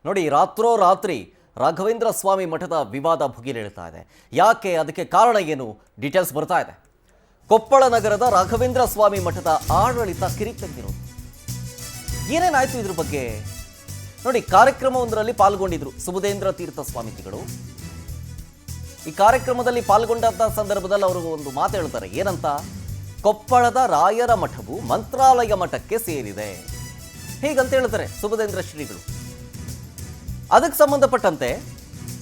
ನೋಡಿ, ರಾತ್ರೋರಾತ್ರಿ ರಾಘವೇಂದ್ರ ಸ್ವಾಮಿ ಮಠದ ವಿವಾದ ಭುಗಿಲೇಳ್ತಾ ಇದೆ. ಯಾಕೆ, ಅದಕ್ಕೆ ಕಾರಣ ಏನು, ಡೀಟೇಲ್ಸ್ ಬರ್ತಾ ಇದೆ. ಕೊಪ್ಪಳ ನಗರದ ರಾಘವೇಂದ್ರ ಸ್ವಾಮಿ ಮಠದ ಆಡಳಿತ ಕಿರಿತೆಗೆದಿರೋದು. ಏನೇನಾಯ್ತು ಇದ್ರ ಬಗ್ಗೆ ನೋಡಿ. ಕಾರ್ಯಕ್ರಮವೊಂದರಲ್ಲಿ ಪಾಲ್ಗೊಂಡಿದ್ರು ಸುಬುಧೇಂದ್ರ ತೀರ್ಥ ಸ್ವಾಮೀಜಿಗಳು. ಈ ಕಾರ್ಯಕ್ರಮದಲ್ಲಿ ಪಾಲ್ಗೊಂಡಂತ ಸಂದರ್ಭದಲ್ಲಿ ಅವರು ಒಂದು ಮಾತು ಹೇಳ್ತಾರೆ. ಏನಂತ? ಕೊಪ್ಪಳದ ರಾಯರ ಮಠವು ಮಂತ್ರಾಲಯ ಮಠಕ್ಕೆ ಸೇರಿದೆ ಹೀಗಂತ ಹೇಳ್ತಾರೆ ಸುಬುಧೇಂದ್ರ ಶ್ರೀಗಳು. ಅದಕ್ಕೆ ಸಂಬಂಧಪಟ್ಟಂತೆ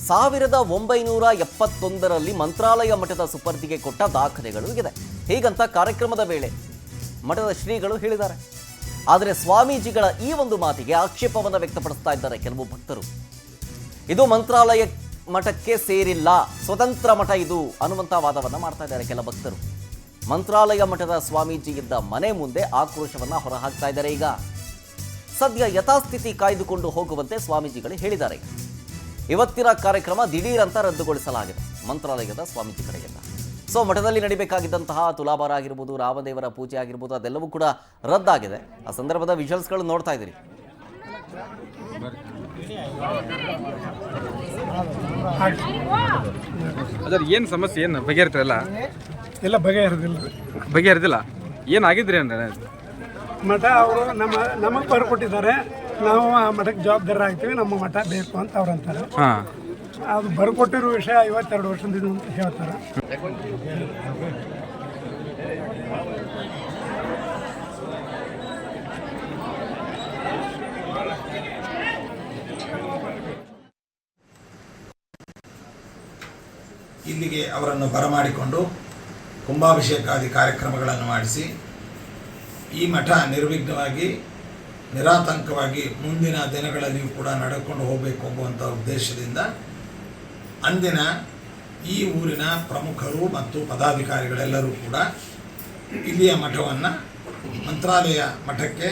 1971ರಲ್ಲಿ ಮಂತ್ರಾಲಯ ಮಠದ ಸುಪರ್ದಿಗೆ ಕೊಟ್ಟ ದಾಖಲೆಗಳು ಇದೆ ಹೀಗಂತ ಕಾರ್ಯಕ್ರಮದ ವೇಳೆ ಮಠದ ಶ್ರೀಗಳು ಹೇಳಿದ್ದಾರೆ. ಆದರೆ ಸ್ವಾಮೀಜಿಗಳ ಈ ಒಂದು ಮಾತಿಗೆ ಆಕ್ಷೇಪವನ್ನು ವ್ಯಕ್ತಪಡಿಸ್ತಾ ಇದ್ದಾರೆ ಕೆಲವು ಭಕ್ತರು. ಇದು ಮಂತ್ರಾಲಯ ಮಠಕ್ಕೆ ಸೇರಿಲ್ಲ, ಸ್ವತಂತ್ರ ಮಠ ಇದು ಅನ್ನುವಂಥ ವಾದವನ್ನು ಮಾಡ್ತಾ ಇದ್ದಾರೆ ಕೆಲ ಭಕ್ತರು. ಮಂತ್ರಾಲಯ ಮಠದ ಸ್ವಾಮೀಜಿ ಇದ್ದ ಮನೆ ಮುಂದೆ ಆಕ್ರೋಶವನ್ನು ಹೊರಹಾಕ್ತಾ ಇದ್ದಾರೆ. ಈಗ ಸದ್ಯ ಯಥಾಸ್ಥಿತಿ ಕಾಯ್ದುಕೊಂಡು ಹೋಗುವಂತೆ ಸ್ವಾಮೀಜಿಗಳು ಹೇಳಿದ್ದಾರೆ. ಇವತ್ತಿನ ಕಾರ್ಯಕ್ರಮ ದಿಢೀರ್ ಅಂತ ರದ್ದುಗೊಳಿಸಲಾಗಿದೆ ಮಂತ್ರಾಲಯದ ಸ್ವಾಮೀಜಿ ಕಡೆಯಿಂದ. ಸೊ ಮಠದಲ್ಲಿ ನಡಿಬೇಕಾಗಿದ್ದಂತಹ ತುಲಾಭಾರ ಆಗಿರ್ಬೋದು, ರಾಮದೇವರ ಪೂಜೆ ಆಗಿರ್ಬೋದು, ಅದೆಲ್ಲವೂ ಕೂಡ ರದ್ದಾಗಿದೆ. ಆ ಸಂದರ್ಭದ ವಿಜುವಲ್ಸ್ಗಳು ನೋಡ್ತಾ ಇದ್ದೀರಿ. ಅದರ ಏನು ಸಮಸ್ಯೆ, ಏನು ಬಗೆಹರಿತಾರಲ್ಲ? ಎಲ್ಲ ಬಗೆಹರಿದಿಲ್ಲ. ಏನಾಗಿದ್ರಿ ಅಂದ್ರೆ ಮಠ ಅವರು ನಮಗೆ ಬರ್ಕೊಟ್ಟಿದ್ದಾರೆ, ನಾವು ಆ ಮಠಕ್ಕೆ ಜವಾಬ್ದಾರ ಆಗ್ತೀವಿ, ನಮ್ಮ ಮಠ ಬೇಕು ಅಂತ ಅವ್ರು ಅಂತಾರೆ. ಅದು ಬರ್ಕೊಟ್ಟಿರೋ ವಿಷಯ 52 ವರ್ಷದಿಂದ ಅಂತ ಹೇಳ್ತಾರೆ. ಇಲ್ಲಿಗೆ ಅವರನ್ನು ಬರಮಾಡಿಕೊಂಡು ಕುಂಭಾಭಿಷೇಕಾದಿ ಕಾರ್ಯಕ್ರಮಗಳನ್ನು ಮಾಡಿಸಿ ಈ ಮಠ ನಿರ್ವಿಘ್ನವಾಗಿ ನಿರಾತಂಕವಾಗಿ ಮುಂದಿನ ದಿನಗಳಲ್ಲಿಯೂ ಕೂಡ ನಡೆದುಕೊಂಡು ಹೋಗಬೇಕು ಎಂಬುವಂಥ ಉದ್ದೇಶದಿಂದ ಅಂದಿನ ಈ ಊರಿನ ಪ್ರಮುಖರು ಮತ್ತು ಪದಾಧಿಕಾರಿಗಳೆಲ್ಲರೂ ಕೂಡ ಇಲ್ಲಿಯ ಮಠವನ್ನು ಮಂತ್ರಾಲಯ ಮಠಕ್ಕೆ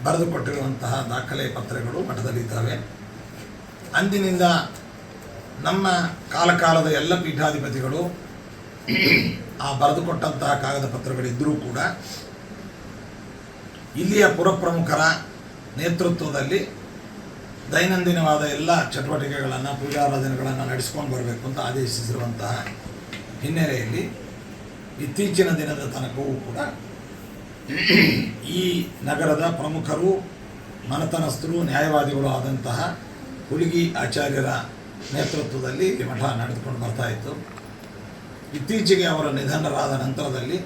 ಬರೆದುಕೊಟ್ಟಿರುವಂತಹ ದಾಖಲೆ ಪತ್ರಗಳು ಮಠದಲ್ಲಿದ್ದಾವೆ. ಅಂದಿನಿಂದ ನಮ್ಮ ಕಾಲಕಾಲದ ಎಲ್ಲ ಪೀಠಾಧಿಪತಿಗಳು ಆ ಬರೆದುಕೊಟ್ಟಂತಹ ಕಾಗದ ಪತ್ರಗಳಿದ್ದರೂ ಕೂಡ ಇಲ್ಲಿಯ ಪುರಪ್ರಮುಖರ ನೇತೃತ್ವದಲ್ಲಿ ದೈನಂದಿನವಾದ ಎಲ್ಲ ಚಟುವಟಿಕೆಗಳನ್ನು, ಪೂಜಾರಾಧನೆಗಳನ್ನು ನಡೆಸ್ಕೊಂಡು ಬರಬೇಕು ಅಂತ ಆದೇಶಿಸಿರುವಂತಹ ಹಿನ್ನೆಲೆಯಲ್ಲಿ ಇತ್ತೀಚಿನ ದಿನದ ತನಕವೂ ಕೂಡ ಈ ನಗರದ ಪ್ರಮುಖರು, ಮನತನಸ್ಥರು, ನ್ಯಾಯವಾದಿಗಳು ಆದಂತಹ ಹುಲಿಗಿ ಆಚಾರ್ಯರ ನೇತೃತ್ವದಲ್ಲಿ ಈ ಮಠ ನಡೆದುಕೊಂಡು ಬರ್ತಾ ಇತ್ತು. ಇತ್ತೀಚೆಗೆ ಅವರ ನಿಧನರಾದ ನಂತರದಲ್ಲಿ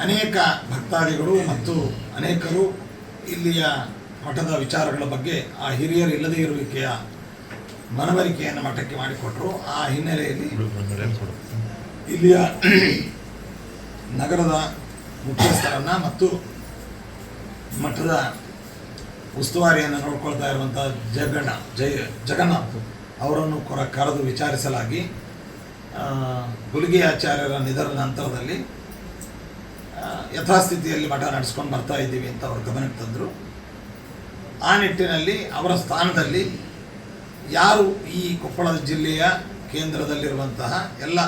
ಅನೇಕ ಭಕ್ತಾದಿಗಳು ಮತ್ತು ಅನೇಕರು ಇಲ್ಲಿಯ ಮಠದ ವಿಚಾರಗಳ ಬಗ್ಗೆ ಆ ಹಿರಿಯರು ಇಲ್ಲದೇ ಇರುವಿಕೆಯ ಮನವರಿಕೆಯನ್ನು ಮಠಕ್ಕೆ ಮಾಡಿಕೊಟ್ಟರು. ಆ ಹಿನ್ನೆಲೆಯಲ್ಲಿ ಇಲ್ಲಿಯ ನಗರದ ಮುಖ್ಯಸ್ಥರನ್ನು ಮತ್ತು ಮಠದ ಉಸ್ತುವಾರಿಯನ್ನು ನೋಡ್ಕೊಳ್ತಾ ಇರುವಂಥ ಜಗನ್ನಾಥ್ ಅವರನ್ನು ಕರೆದು ವಿಚಾರಿಸಲಾಗಿ ಹುಲಿಗಿ ಆಚಾರ್ಯರ ನಿಧನ ನಂತರದಲ್ಲಿ ಯಥಾಸ್ಥಿತಿಯಲ್ಲಿ ಮಠ ನಡೆಸ್ಕೊಂಡು ಬರ್ತಾ ಇದ್ದೀವಿ ಅಂತ ಅವರು ಗಮನಕ್ಕೆ ತಂದರು. ಆ ನಿಟ್ಟಿನಲ್ಲಿ ಅವರ ಸ್ಥಾನದಲ್ಲಿ ಯಾರು ಈ ಕೊಪ್ಪಳ ಜಿಲ್ಲೆಯ ಕೇಂದ್ರದಲ್ಲಿರುವಂತಹ ಎಲ್ಲ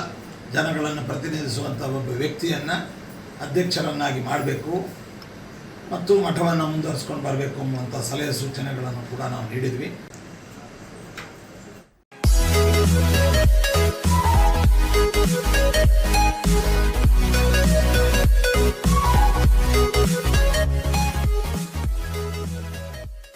ಜನಗಳನ್ನು ಪ್ರತಿನಿಧಿಸುವಂಥ ಒಬ್ಬ ವ್ಯಕ್ತಿಯನ್ನು ಅಧ್ಯಕ್ಷರನ್ನಾಗಿ ಮಾಡಬೇಕು ಮತ್ತು ಮಠವನ್ನು ಮುಂದುವರಿಸ್ಕೊಂಡು ಬರಬೇಕು ಅನ್ನುವಂಥ ಸಲಹೆ ಸೂಚನೆಗಳನ್ನು ಕೂಡ ನಾವು ನೀಡಿದ್ವಿ.